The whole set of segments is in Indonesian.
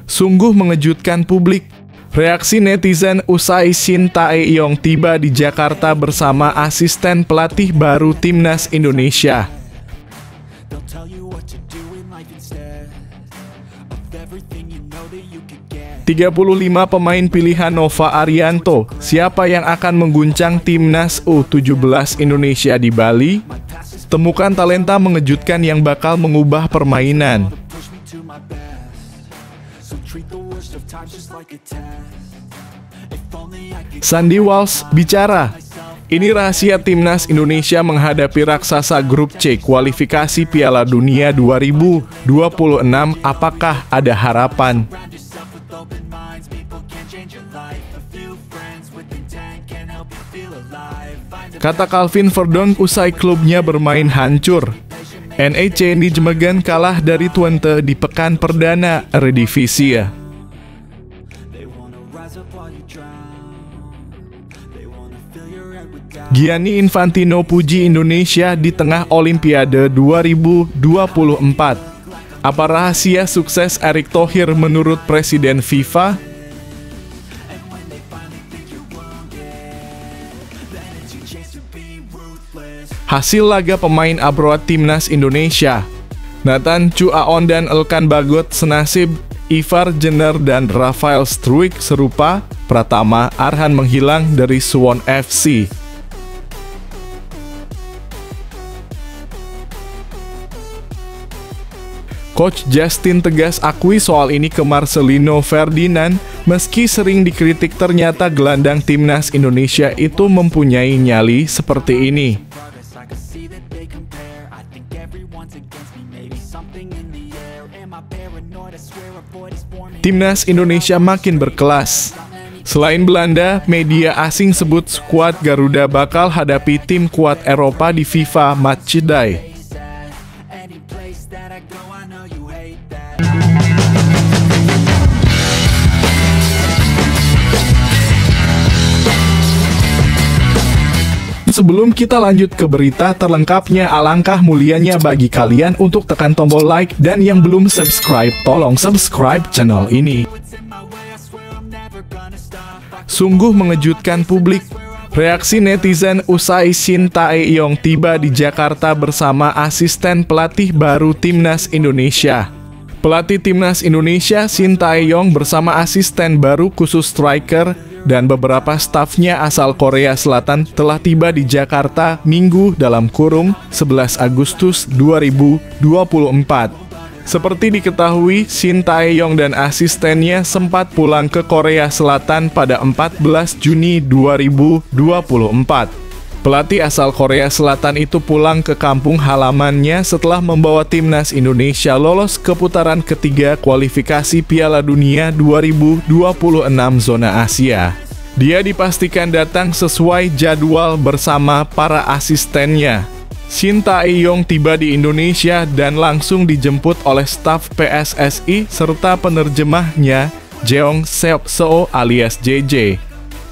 Sungguh mengejutkan publik. Reaksi netizen usai Shin Tae-yong tiba di Jakarta bersama asisten pelatih baru Timnas Indonesia. 35 pemain pilihan Nova Arianto, siapa yang akan mengguncang Timnas U17 Indonesia di Bali? Temukan talenta mengejutkan yang bakal mengubah permainan. Sandy Walsh bicara, ini rahasia Timnas Indonesia menghadapi raksasa grup C kualifikasi Piala Dunia 2026, apakah ada harapan? Kata Calvin Verdonk usai klubnya bermain hancur. NEC Nijmegen kalah dari Twente di pekan perdana Eredivisie. Gianni Infantino puji Indonesia di tengah Olimpiade 2024. Apa rahasia sukses Erick Thohir menurut Presiden FIFA? Hasil laga pemain abroad Timnas Indonesia. Nathan Chuaon dan Elkan Bagot senasib. Ivar Jenner dan Rafael Struijk serupa. Pratama Arhan menghilang dari Suwon FC. Coach Justin tegas akui soal ini ke Marcelino Ferdinand, meski sering dikritik ternyata gelandang Timnas Indonesia itu mempunyai nyali seperti ini. Timnas Indonesia makin berkelas. Selain Belanda, media asing sebut skuad Garuda bakal hadapi tim kuat Eropa di FIFA Matchday. Sebelum kita lanjut ke berita terlengkapnya, alangkah mulianya bagi kalian untuk tekan tombol like dan yang belum subscribe, tolong subscribe channel ini. Sungguh mengejutkan publik. Reaksi netizen usai Shin Tae-yong tiba di Jakarta bersama asisten pelatih baru Timnas Indonesia. Pelatih Timnas Indonesia Shin Tae-yong bersama asisten baru khusus striker dan beberapa stafnya asal Korea Selatan telah tiba di Jakarta Minggu dalam kurung 11 Agustus 2024. Seperti diketahui, Shin Tae-yong dan asistennya sempat pulang ke Korea Selatan pada 14 Juni 2024. Pelatih asal Korea Selatan itu pulang ke kampung halamannya setelah membawa Timnas Indonesia lolos ke putaran ketiga kualifikasi Piala Dunia 2026 zona Asia. Dia dipastikan datang sesuai jadwal bersama para asistennya. Shin Tae-yong tiba di Indonesia dan langsung dijemput oleh staf PSSI serta penerjemahnya Jeong Seok Seo alias JJ.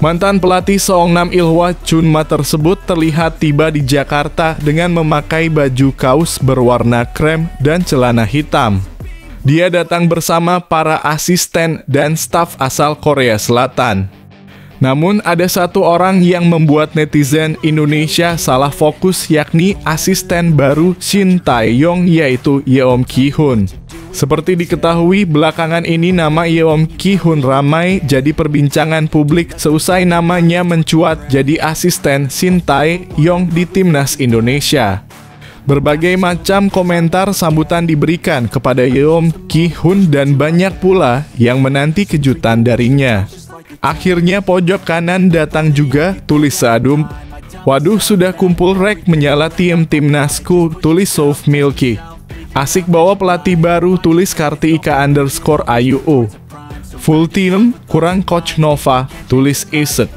Mantan pelatih Seongnam Ilhwa Chunma tersebut terlihat tiba di Jakarta dengan memakai baju kaos berwarna krem dan celana hitam. Dia datang bersama para asisten dan staf asal Korea Selatan. Namun ada satu orang yang membuat netizen Indonesia salah fokus, yakni asisten baru Shin Tae-yong yaitu Yeom Ki-hun. Seperti diketahui, belakangan ini nama Yeom Ki-hun ramai jadi perbincangan publik seusai namanya mencuat jadi asisten Shin Tae-yong di Timnas Indonesia. Berbagai macam komentar sambutan diberikan kepada Yeom Ki-hun dan banyak pula yang menanti kejutan darinya. Akhirnya pojok kanan datang juga, tulis Sadum. Waduh, sudah kumpul rek menyala tim Timnasku, tulis Sof Milky. Asik bawa pelatih baru, tulis Kartika_AYUO. Full team, kurang coach Nova, tulis Iset.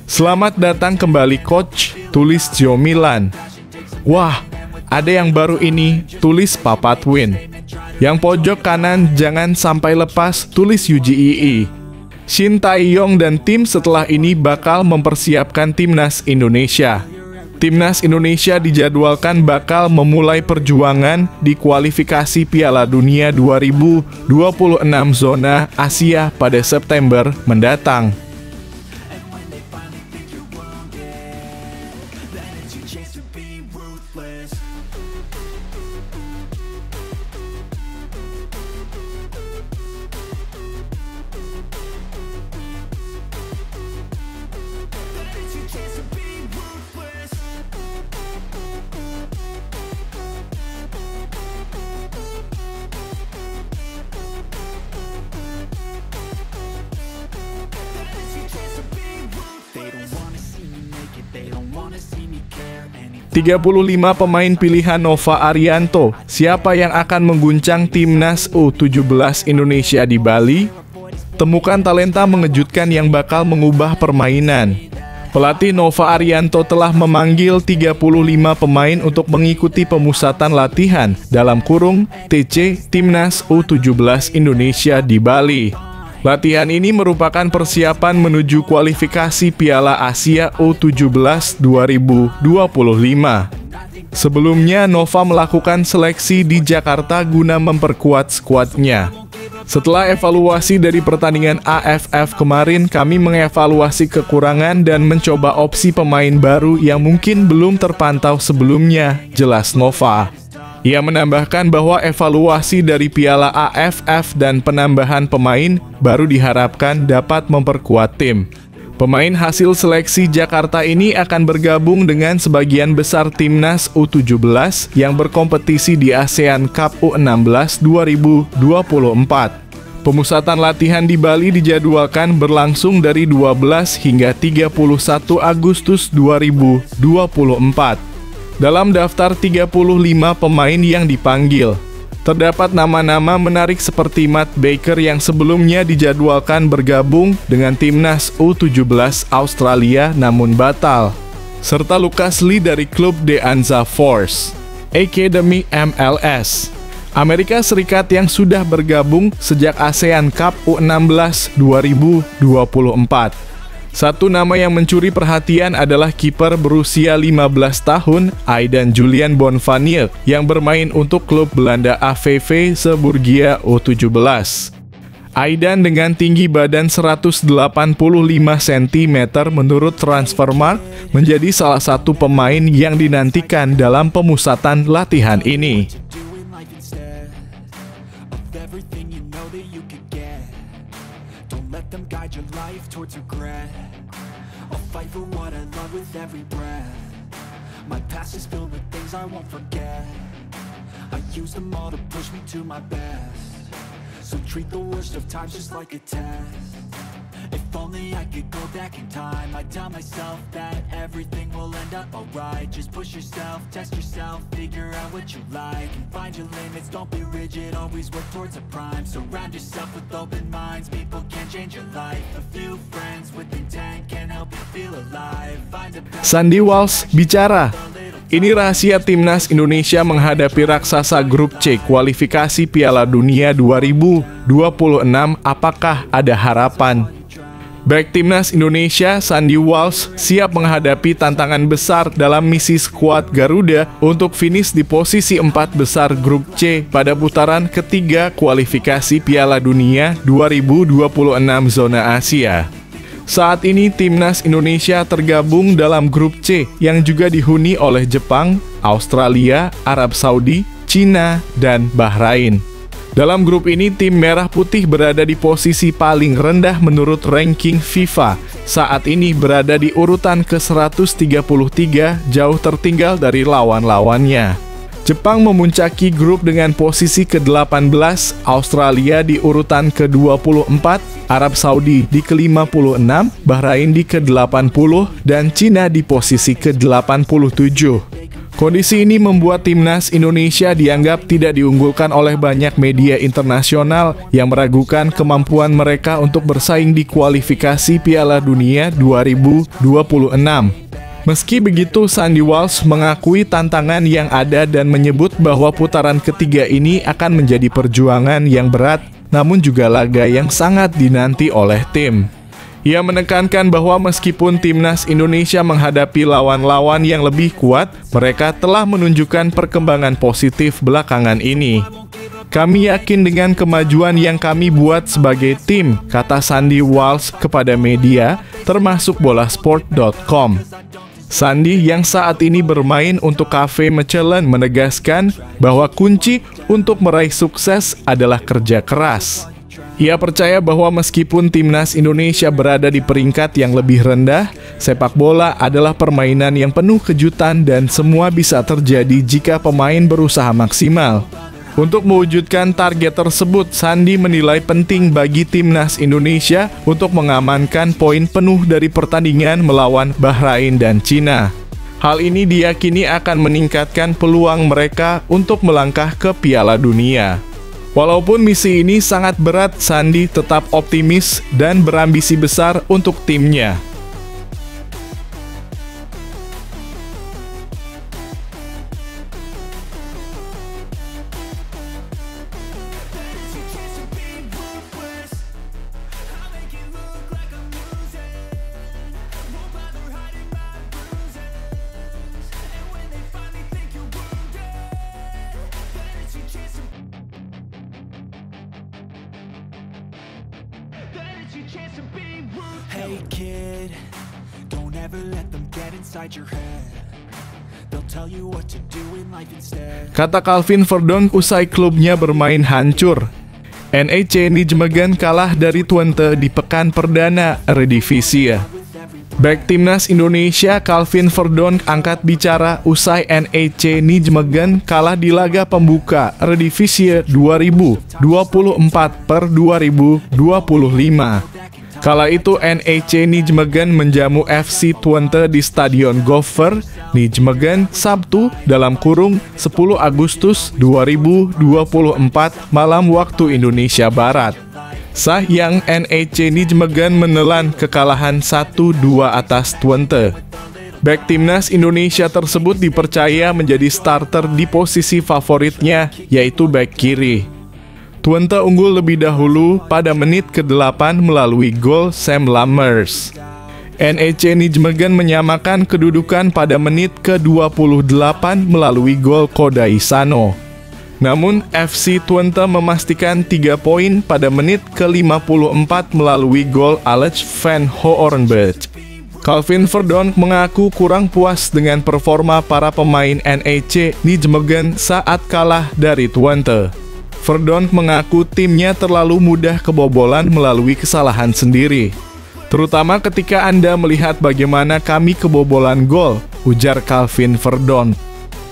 Selamat datang kembali coach, tulis Jo Milan. Wah, ada yang baru ini, tulis Papa Twin. Yang pojok kanan jangan sampai lepas, tulis UGII. Shin Tae-yong dan tim setelah ini bakal mempersiapkan Timnas Indonesia. Timnas Indonesia dijadwalkan bakal memulai perjuangan di kualifikasi Piala Dunia 2026 zona Asia pada September mendatang. They don't wanna see me care. 35 pemain pilihan Nova Arianto. Siapa yang akan mengguncang timnas U17 Indonesia di Bali? Temukan talenta mengejutkan yang bakal mengubah permainan. Pelatih Nova Arianto telah memanggil 35 pemain untuk mengikuti pemusatan latihan dalam kurung TC Timnas U17 Indonesia di Bali. Latihan ini merupakan persiapan menuju kualifikasi Piala Asia U17 2025. Sebelumnya, Nova melakukan seleksi di Jakarta guna memperkuat skuadnya. Setelah evaluasi dari pertandingan AFF kemarin, kami mengevaluasi kekurangan dan mencoba opsi pemain baru yang mungkin belum terpantau sebelumnya, jelas Nova. Ia menambahkan bahwa evaluasi dari Piala AFF dan penambahan pemain baru diharapkan dapat memperkuat tim. Pemain hasil seleksi Jakarta ini akan bergabung dengan sebagian besar timnas U17 yang berkompetisi di ASEAN Cup U16 2024. Pemusatan latihan di Bali dijadwalkan berlangsung dari 12 hingga 31 Agustus 2024. Dalam daftar 35 pemain yang dipanggil, terdapat nama-nama menarik seperti Matt Baker yang sebelumnya dijadwalkan bergabung dengan timnas U17 Australia namun batal, serta Lucas Lee dari klub De Anza Force Academy MLS Amerika Serikat yang sudah bergabung sejak ASEAN Cup U16 2024. Satu nama yang mencuri perhatian adalah kiper berusia 15 tahun, Aidan Julian Bonvanier, yang bermain untuk klub Belanda AVV Zeebrugge U17. Aidan dengan tinggi badan 185 cm menurut Transfermarkt menjadi salah satu pemain yang dinantikan dalam pemusatan latihan ini. I'll fight for what I love with every breath. My past is filled with things I won't forget. I use them all to push me to my best. So treat the worst of times just like a test. If only I could go back in time, I'd tell myself that everything will end up alright. Just push yourself, test yourself, figure out what you like, and find your limits, don't be rigid, always work towards a prime. Surround yourself with open minds, people can change your life. A few friends with intent can help you feel alive. Sandy Walsh bicara. Ini rahasia timnas Indonesia menghadapi raksasa grup C kualifikasi Piala Dunia 2026. Apakah ada harapan? Back timnas Indonesia, Sandy Walsh, siap menghadapi tantangan besar dalam misi skuad Garuda untuk finish di posisi 4 besar grup C pada putaran ketiga kualifikasi Piala Dunia 2026 zona Asia. Saat ini timnas Indonesia tergabung dalam grup C yang juga dihuni oleh Jepang, Australia, Arab Saudi, Cina, dan Bahrain. Dalam grup ini, tim Merah Putih berada di posisi paling rendah menurut ranking FIFA. Saat ini berada di urutan ke-133, jauh tertinggal dari lawan-lawannya. Jepang memuncaki grup dengan posisi ke-18, Australia di urutan ke-24, Arab Saudi di ke-56, Bahrain di ke-80, dan Cina di posisi ke-87. Kondisi ini membuat timnas Indonesia dianggap tidak diunggulkan oleh banyak media internasional yang meragukan kemampuan mereka untuk bersaing di kualifikasi Piala Dunia 2026. Meski begitu, Sandy Walsh mengakui tantangan yang ada dan menyebut bahwa putaran ketiga ini akan menjadi perjuangan yang berat, namun juga laga yang sangat dinanti oleh tim. Ia menekankan bahwa meskipun timnas Indonesia menghadapi lawan-lawan yang lebih kuat, mereka telah menunjukkan perkembangan positif belakangan ini. Kami yakin dengan kemajuan yang kami buat sebagai tim, kata Sandy Walsh kepada media, termasuk bolasport.com. Sandy yang saat ini bermain untuk Cafe Mechelen menegaskan bahwa kunci untuk meraih sukses adalah kerja keras. Ia percaya bahwa meskipun timnas Indonesia berada di peringkat yang lebih rendah, sepak bola adalah permainan yang penuh kejutan dan semua bisa terjadi jika pemain berusaha maksimal. Untuk mewujudkan target tersebut, Sandy menilai penting bagi timnas Indonesia untuk mengamankan poin penuh dari pertandingan melawan Bahrain dan Cina. Hal ini diyakini akan meningkatkan peluang mereka untuk melangkah ke Piala Dunia. Walaupun misi ini sangat berat, Sandy tetap optimis dan berambisi besar untuk timnya. Hey kid, don't ever let them get inside your head. They'll tell you what to do in life instead. Kata Calvin Verdonk usai klubnya bermain hancur. NEC Nijmegen kalah dari Twente di pekan perdana Eredivisie. Bek timnas Indonesia Calvin Verdonk angkat bicara usai NEC Nijmegen kalah di laga pembuka Eredivisie 2024/2025. Kala itu NEC Nijmegen menjamu FC Twente di Stadion Gopher, Nijmegen, Sabtu (10 Agustus 2024) malam waktu Indonesia Barat. Sayang NEC Nijmegen menelan kekalahan 1-2 atas Twente. Bek timnas Indonesia tersebut dipercaya menjadi starter di posisi favoritnya, yaitu bek kiri. Twente unggul lebih dahulu pada menit ke-8 melalui gol Sam Lammers. NEC Nijmegen menyamakan kedudukan pada menit ke-28 melalui gol Kodai Sano. Namun, FC Twente memastikan 3 poin pada menit ke-54 melalui gol Alex van Hoornberg. Calvin Verdonk mengaku kurang puas dengan performa para pemain NEC Nijmegen saat kalah dari Twente. Verdonk mengaku timnya terlalu mudah kebobolan melalui kesalahan sendiri. Terutama ketika Anda melihat bagaimana kami kebobolan gol, ujar Calvin Verdonk.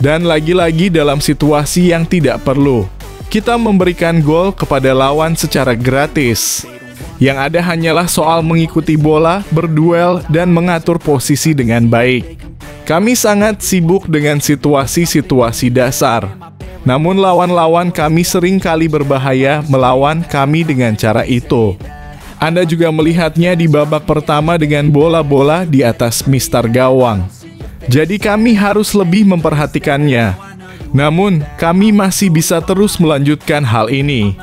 Dan lagi-lagi dalam situasi yang tidak perlu. Kita memberikan gol kepada lawan secara gratis. Yang ada hanyalah soal mengikuti bola, berduel, dan mengatur posisi dengan baik. Kami sangat sibuk dengan situasi-situasi dasar. Namun lawan-lawan kami sering kali berbahaya melawan kami dengan cara itu. Anda juga melihatnya di babak pertama dengan bola-bola di atas mistar gawang. Jadi kami harus lebih memperhatikannya. Namun, kami masih bisa terus melanjutkan hal ini.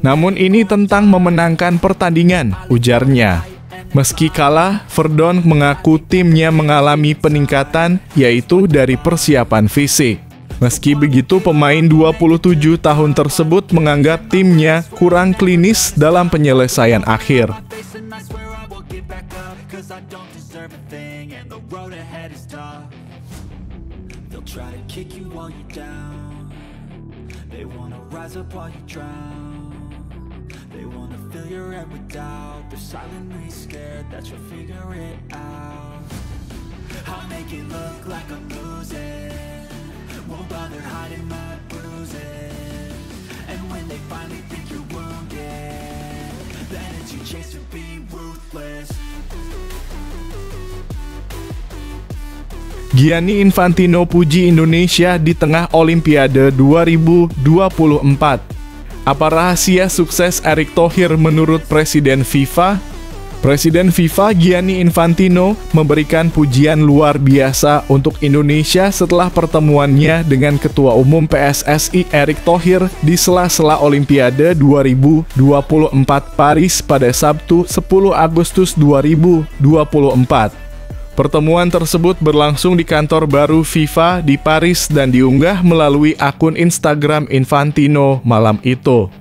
Namun ini tentang memenangkan pertandingan, ujarnya. Meski kalah, Verdonk mengaku timnya mengalami peningkatan, yaitu dari persiapan fisik. Meski begitu, pemain 27 tahun tersebut menganggap timnya kurang klinis dalam penyelesaian akhir. Won't bother hiding my bruises. And when they finally think you're wounded, then it's your chance to be ruthless. Gianni Infantino puji Indonesia di tengah Olimpiade 2024. Apa rahasia sukses Erick Thohir menurut Presiden FIFA? Presiden FIFA Gianni Infantino memberikan pujian luar biasa untuk Indonesia setelah pertemuannya dengan Ketua Umum PSSI Erick Thohir di sela-sela Olimpiade 2024 Paris pada Sabtu 10 Agustus 2024. Pertemuan tersebut berlangsung di kantor baru FIFA di Paris dan diunggah melalui akun Instagram Infantino malam itu.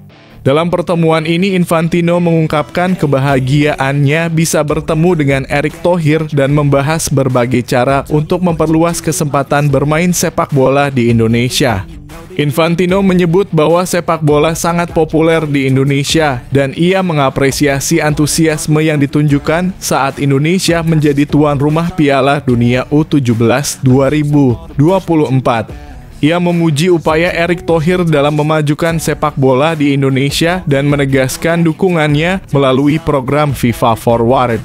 Dalam pertemuan ini, Infantino mengungkapkan kebahagiaannya bisa bertemu dengan Erick Thohir dan membahas berbagai cara untuk memperluas kesempatan bermain sepak bola di Indonesia. Infantino menyebut bahwa sepak bola sangat populer di Indonesia dan ia mengapresiasi antusiasme yang ditunjukkan saat Indonesia menjadi tuan rumah Piala Dunia U17 2024. Ia memuji upaya Erick Thohir dalam memajukan sepak bola di Indonesia dan menegaskan dukungannya melalui program FIFA Forward.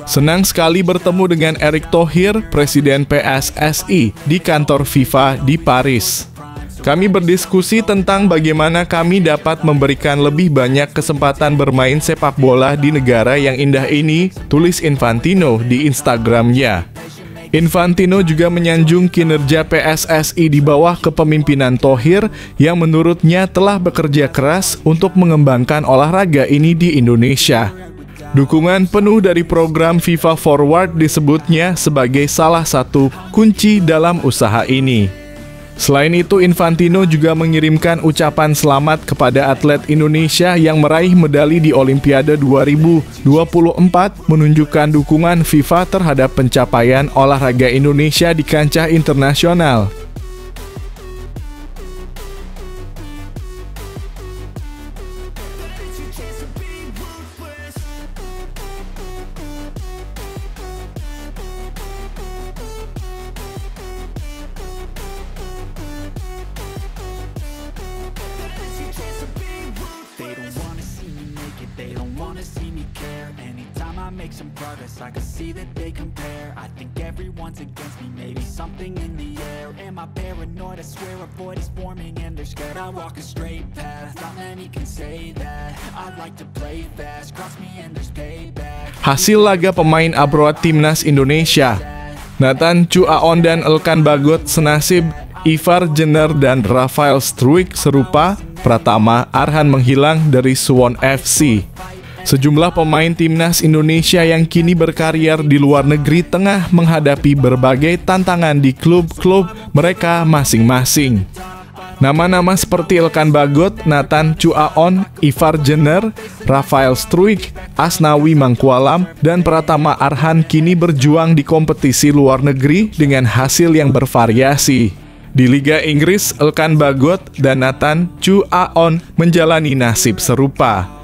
Senang sekali bertemu dengan Erick Thohir, Presiden PSSI, di kantor FIFA di Paris. Kami berdiskusi tentang bagaimana kami dapat memberikan lebih banyak kesempatan bermain sepak bola di negara yang indah ini, tulis Infantino di Instagramnya. Infantino juga menyanjung kinerja PSSI di bawah kepemimpinan Thohir yang menurutnya telah bekerja keras untuk mengembangkan olahraga ini di Indonesia. Dukungan penuh dari program FIFA Forward disebutnya sebagai salah satu kunci dalam usaha ini. Selain itu, Infantino juga mengirimkan ucapan selamat kepada atlet Indonesia yang meraih medali di Olimpiade 2024, menunjukkan dukungan FIFA terhadap pencapaian olahraga Indonesia di kancah internasional. Make some progress, I can see that they compare. I think everyone's against me, maybe something in the air. Am I paranoid? I swear a void is forming and they're scared. I walk a straight path, not many can say that. I like to play fast, cross me and there's payback. Hasil laga pemain abroad Timnas Indonesia, Nathan Chuaon dan Elkan Bagot senasib. Ivar Jenner dan Rafael Struijk serupa. Pratama Arhan menghilang dari Suwon FC. Sejumlah pemain Timnas Indonesia yang kini berkarir di luar negeri tengah menghadapi berbagai tantangan di klub-klub mereka masing-masing. Nama-nama seperti Elkan Bagot, Nathan Chuaon, Ivar Jenner, Rafael Struijk, Asnawi Mangkualam, dan Pratama Arhan kini berjuang di kompetisi luar negeri dengan hasil yang bervariasi. Di Liga Inggris, Elkan Bagot dan Nathan Chuaon menjalani nasib serupa.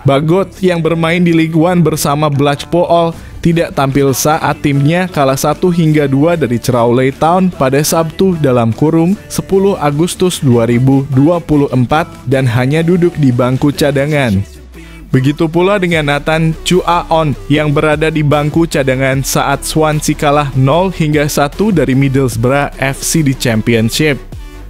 Bagot yang bermain di Ligue 1 bersama Blackpool tidak tampil saat timnya kalah 1-2 dari Crawley Town pada Sabtu dalam kurung 10 Agustus 2024 dan hanya duduk di bangku cadangan. Begitu pula dengan Nathan Chuaon yang berada di bangku cadangan saat Swansea kalah 0-1 dari Middlesbrough FC di Championship.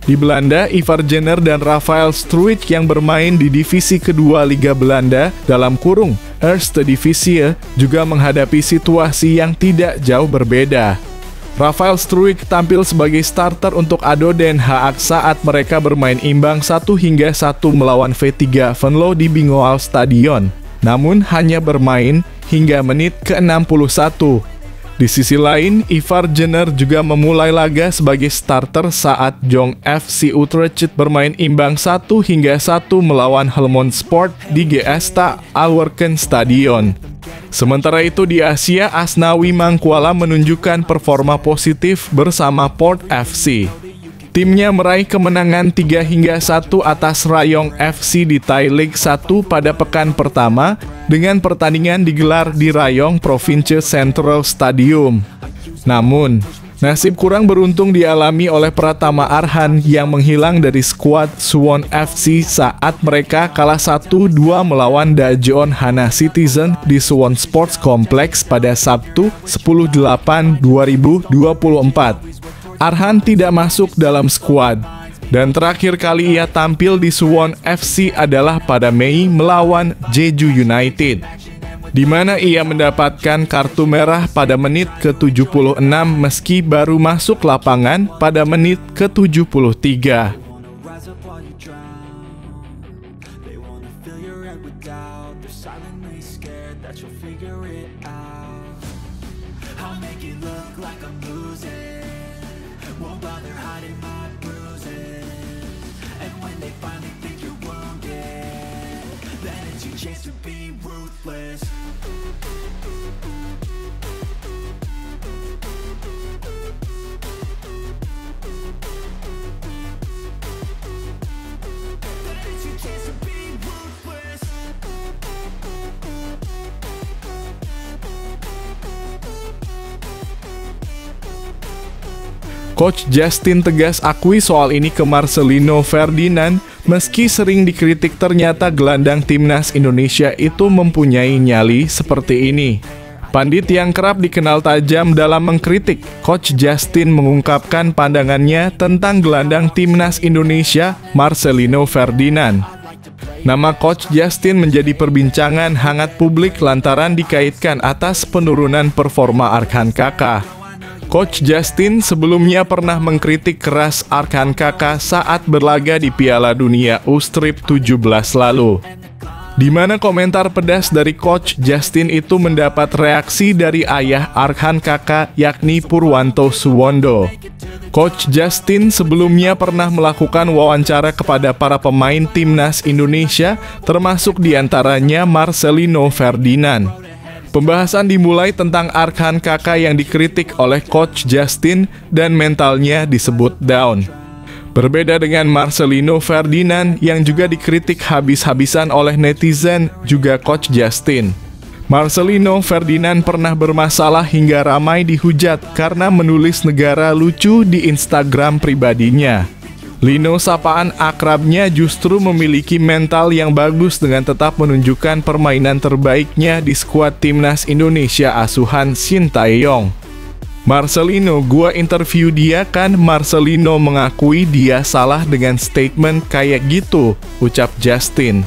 Di Belanda, Ivar Jenner dan Rafael Struijk yang bermain di divisi kedua Liga Belanda dalam kurung Eerste Divisie juga menghadapi situasi yang tidak jauh berbeda. Rafael Struijk tampil sebagai starter untuk ADO Den Haag saat mereka bermain imbang 1-1 melawan V3 Venlo di Bingoal Stadion, namun hanya bermain hingga menit ke-61. Di sisi lain, Ivar Jenner juga memulai laga sebagai starter saat Jong FC Utrecht bermain imbang 1-1 melawan Helmond Sport di Gesta Alwerken Stadion. Sementara itu di Asia, Asnawi Mangkualam menunjukkan performa positif bersama Port FC. Timnya meraih kemenangan 3-1 atas Rayong FC di Thai League 1 pada pekan pertama dengan pertandingan digelar di Rayong Province Central Stadium. Namun, nasib kurang beruntung dialami oleh Pratama Arhan yang menghilang dari skuad Suwon FC saat mereka kalah 1-2 melawan Daejeon Hana Citizen di Suwon Sports Complex pada Sabtu 10/8/2024. Arhan tidak masuk dalam skuad, dan terakhir kali ia tampil di Suwon FC adalah pada Mei melawan Jeju United. di mana ia mendapatkan kartu merah pada menit ke-76 meski baru masuk lapangan pada menit ke-73. Rise up while you drown. They wanna fill your head with doubt. They're silently scared that you'll figure it out. I'll make it look like I'm losing. Won't bother hiding my bruises. And when they finally think you're wounded, then it's your chance to be ruthless. Coach Justin tegas akui soal ini ke Marcelino Ferdinand, meski sering dikritik ternyata gelandang timnas Indonesia itu mempunyai nyali seperti ini. Pandit yang kerap dikenal tajam dalam mengkritik, Coach Justin mengungkapkan pandangannya tentang gelandang timnas Indonesia, Marcelino Ferdinand. Nama Coach Justin menjadi perbincangan hangat publik lantaran dikaitkan atas penurunan performa Arkan Kakak. Coach Justin sebelumnya pernah mengkritik keras Arkan Kakak saat berlaga di Piala Dunia U-Strip 17 lalu, di mana komentar pedas dari Coach Justin itu mendapat reaksi dari ayah Arkan Kakak yakni Purwanto Suwondo. Coach Justin sebelumnya pernah melakukan wawancara kepada para pemain timnas Indonesia, termasuk diantaranya Marcelino Ferdinand. Pembahasan dimulai tentang Arkan Kakak yang dikritik oleh Coach Justin dan mentalnya disebut down. Berbeda dengan Marcelino Ferdinand yang juga dikritik habis-habisan oleh netizen, juga Coach Justin. Marcelino Ferdinand pernah bermasalah hingga ramai dihujat karena menulis negara lucu di Instagram pribadinya. Lino, sapaan akrabnya, justru memiliki mental yang bagus dengan tetap menunjukkan permainan terbaiknya di skuad timnas Indonesia asuhan Sintayong. Marcelino, gua interview dia kan, Marcelino mengakui dia salah dengan statement kayak gitu, ucap Justin.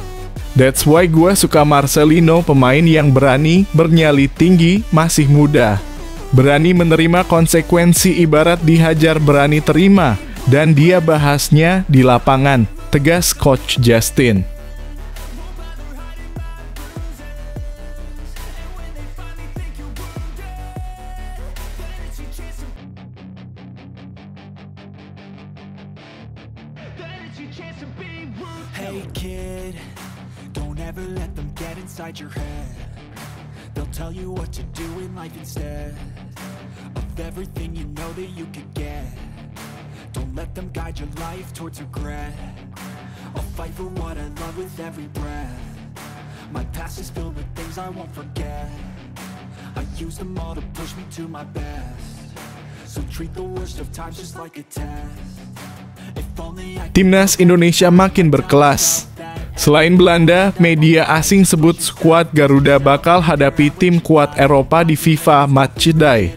That's why gua suka Marcelino, pemain yang berani, bernyali tinggi, masih muda. Berani menerima konsekuensi, ibarat dihajar berani terima. Dan dia bahasnya di lapangan, tegas Coach Justin. Hey kid, don't ever let them get inside your head. They'll tell you what to do in life instead of everything you know that you could get. Don't let them guide your life towards regret. I'll fight for what I love with every breath. My past is filled with things I won't forget. I use them all to push me to my best. So treat the worst of times just like a test. If only I Timnas Indonesia makin berkelas. Selain Belanda, media asing sebut skuad Garuda bakal hadapi tim kuat Eropa di FIFA Matchday.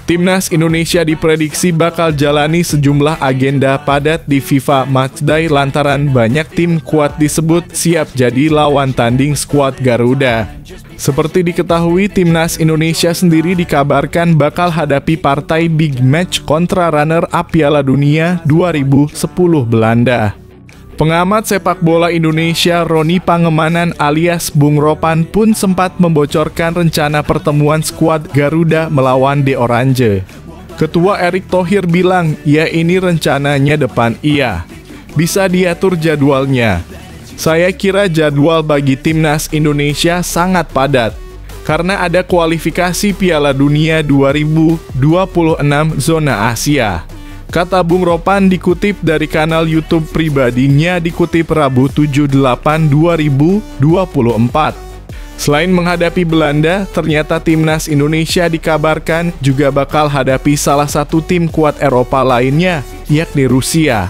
Timnas Indonesia diprediksi bakal jalani sejumlah agenda padat di FIFA Matchday lantaran banyak tim kuat disebut siap jadi lawan tanding skuad Garuda. Seperti diketahui, Timnas Indonesia sendiri dikabarkan bakal hadapi partai big match kontra runner-up Piala Dunia 2010 Belanda. Pengamat sepak bola Indonesia Roni Pangemanan alias Bung Ropan pun sempat membocorkan rencana pertemuan skuad Garuda melawan The Orange. Ketua Erick Thohir bilang, ya ini rencananya depan iya. Bisa diatur jadwalnya. Saya kira jadwal bagi Timnas Indonesia sangat padat. Karena ada kualifikasi Piala Dunia 2026 zona Asia. Kata Bung Ropan dikutip dari kanal YouTube pribadinya dikutip Rabu 7/8/2024. Selain menghadapi Belanda, ternyata Timnas Indonesia dikabarkan juga bakal hadapi salah satu tim kuat Eropa lainnya, yakni Rusia.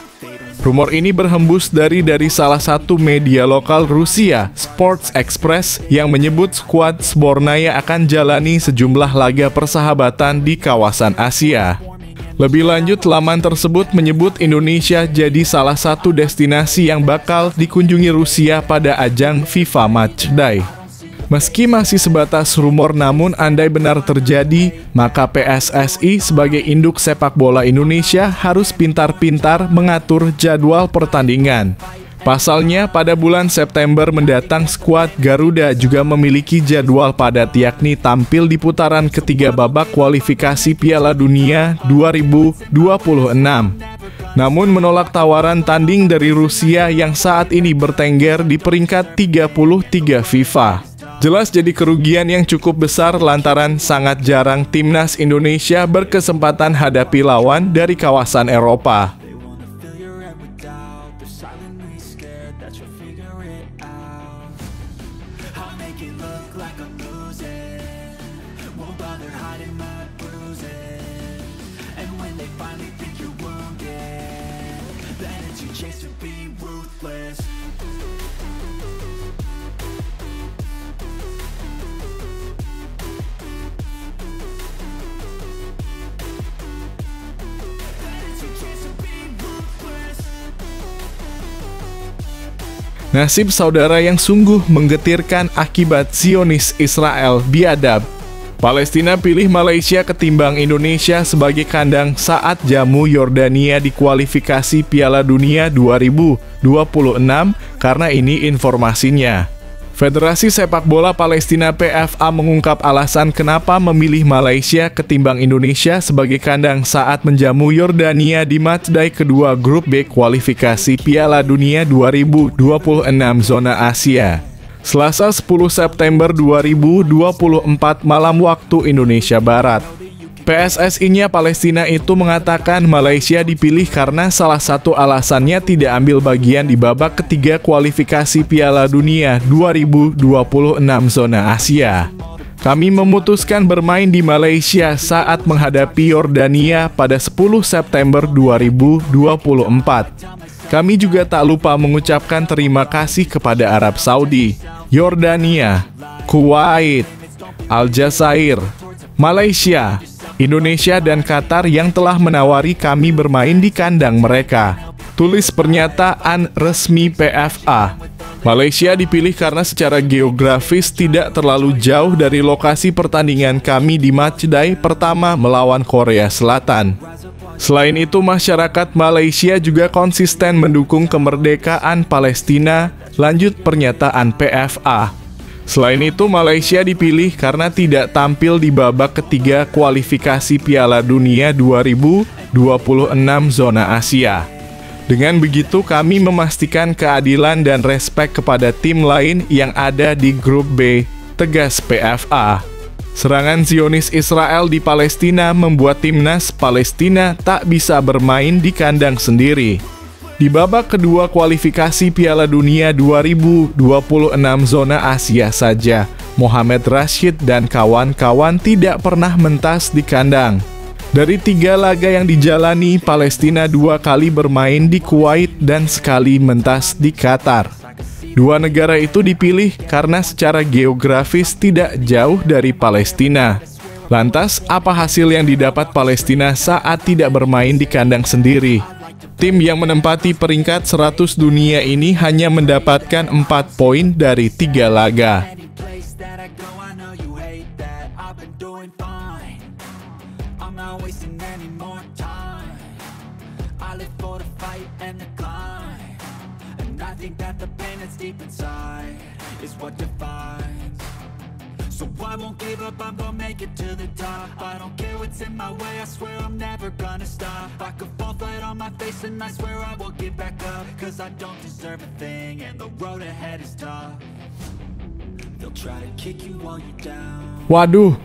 Rumor ini berhembus dari salah satu media lokal Rusia, Sports Express, yang menyebut skuad Sbornaya akan jalani sejumlah laga persahabatan di kawasan Asia. Lebih lanjut, laman tersebut menyebut Indonesia jadi salah satu destinasi yang bakal dikunjungi Rusia pada ajang FIFA Matchday. Meski masih sebatas rumor, namun andai benar terjadi, maka PSSI sebagai induk sepak bola Indonesia harus pintar-pintar mengatur jadwal pertandingan. Pasalnya, pada bulan September mendatang skuad Garuda juga memiliki jadwal padat, yakni tampil di putaran ketiga babak kualifikasi Piala Dunia 2026. Namun menolak tawaran tanding dari Rusia yang saat ini bertengger di peringkat 33 FIFA. Jelas jadi kerugian yang cukup besar lantaran sangat jarang timnas Indonesia berkesempatan hadapi lawan dari kawasan Eropa. Nasib saudara yang sungguh menggetirkan akibat Zionis Israel biadab. Palestina pilih Malaysia ketimbang Indonesia sebagai kandang saat jamu Yordania di kualifikasi Piala Dunia 2026, karena ini informasinya. Federasi Sepak Bola Palestina PFA mengungkap alasan kenapa memilih Malaysia ketimbang Indonesia sebagai kandang saat menjamu Yordania di matchday kedua grup B kualifikasi Piala Dunia 2026 zona Asia. Selasa 10 September 2024 malam waktu Indonesia Barat. PSSI-nya Palestina itu mengatakan Malaysia dipilih karena salah satu alasannya tidak ambil bagian di babak ketiga kualifikasi Piala Dunia 2026 zona Asia. Kami memutuskan bermain di Malaysia saat menghadapi Yordania pada 10 September 2024. Kami juga tak lupa mengucapkan terima kasih kepada Arab Saudi, Yordania, Kuwait, Aljazair, Malaysia, Indonesia dan Qatar yang telah menawari kami bermain di kandang mereka. Tulis pernyataan resmi PFA. Malaysia dipilih karena secara geografis tidak terlalu jauh dari lokasi pertandingan kami di matchday pertama melawan Korea Selatan. Selain itu, masyarakat Malaysia juga konsisten mendukung kemerdekaan Palestina, lanjut pernyataan PFA. Selain itu, Malaysia dipilih karena tidak tampil di babak ketiga kualifikasi Piala Dunia 2026 zona Asia. Dengan begitu, kami memastikan keadilan dan respek kepada tim lain yang ada di grup B, tegas PFA. Serangan Zionis Israel di Palestina membuat timnas Palestina tak bisa bermain di kandang sendiri. Di babak kedua kualifikasi Piala Dunia 2026 zona Asia saja, Mohamed Rashid dan kawan-kawan tidak pernah mentas di kandang. Dari 3 laga yang dijalani, Palestina 2 kali bermain di Kuwait dan sekali mentas di Qatar. 2 negara itu dipilih karena secara geografis tidak jauh dari Palestina. Lantas, apa hasil yang didapat Palestina saat tidak bermain di kandang sendiri? Tim yang menempati peringkat 100 dunia ini hanya mendapatkan 4 poin dari 3 laga. So I won't give up, I'm gonna make it to the top. I don't care what's in my way, I swear I'm never gonna stop. I could fall flat on my face and I swear I will get back up. Cause I don't deserve a thing and the road ahead is tough. They'll try to kick you while you're down. Waduh,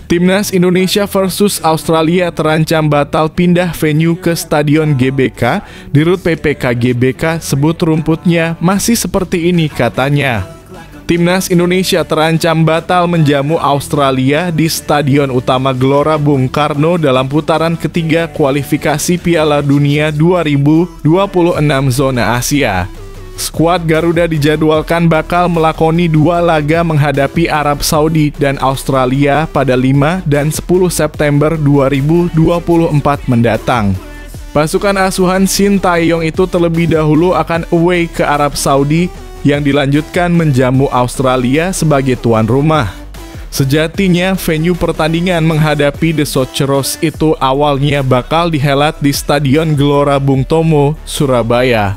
Timnas Indonesia versus Australia terancam batal pindah venue ke Stadion GBK. Dirut PPK GBK sebut rumputnya masih seperti ini katanya. Timnas Indonesia terancam batal menjamu Australia di Stadion Utama Gelora Bung Karno dalam putaran ketiga kualifikasi Piala Dunia 2026 zona Asia. Skuad Garuda dijadwalkan bakal melakoni 2 laga menghadapi Arab Saudi dan Australia pada 5 dan 10 September 2024 mendatang. Pasukan asuhan Shin Tae-yong itu terlebih dahulu akan away ke Arab Saudi yang dilanjutkan menjamu Australia sebagai tuan rumah. Sejatinya, venue pertandingan menghadapi The Socceroos itu awalnya bakal dihelat di Stadion Gelora Bung Tomo, Surabaya.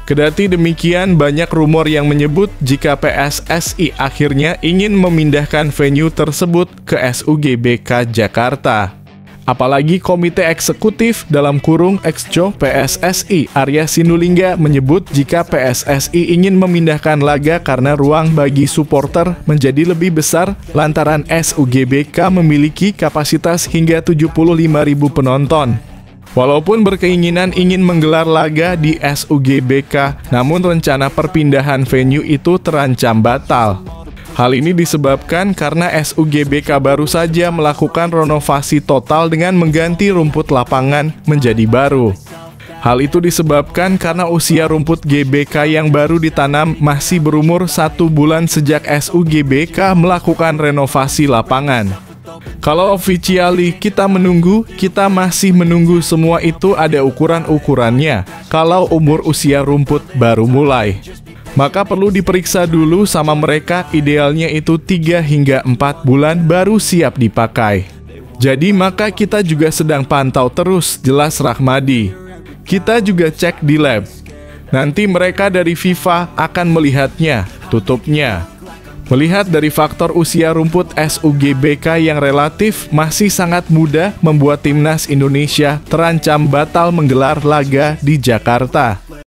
Kedati demikian, banyak rumor yang menyebut jika PSSI akhirnya ingin memindahkan venue tersebut ke SUGBK Jakarta. Apalagi Komite Eksekutif (Exco) PSSI Arya Sinulinga menyebut jika PSSI ingin memindahkan laga karena ruang bagi supporter menjadi lebih besar lantaran SUGBK memiliki kapasitas hingga 75.000 penonton. Walaupun berkeinginan ingin menggelar laga di SUGBK, namun rencana perpindahan venue itu terancam batal. Hal ini disebabkan karena SUGBK baru saja melakukan renovasi total dengan mengganti rumput lapangan menjadi baru. Hal itu disebabkan karena usia rumput GBK yang baru ditanam masih berumur 1 bulan sejak SUGBK melakukan renovasi lapangan. Kalau officially kita masih menunggu semua itu ada ukuran-ukurannya. Kalau umur usia rumput baru mulai, maka perlu diperiksa dulu sama mereka, idealnya itu 3 hingga 4 bulan baru siap dipakai. Jadi maka kita juga sedang pantau terus, jelas Rahmadi. Kita juga cek di lab. Nanti mereka dari FIFA akan melihatnya, tutupnya. Melihat dari faktor usia rumput SUGBK yang relatif masih sangat muda membuat timnas Indonesia terancam batal menggelar laga di Jakarta.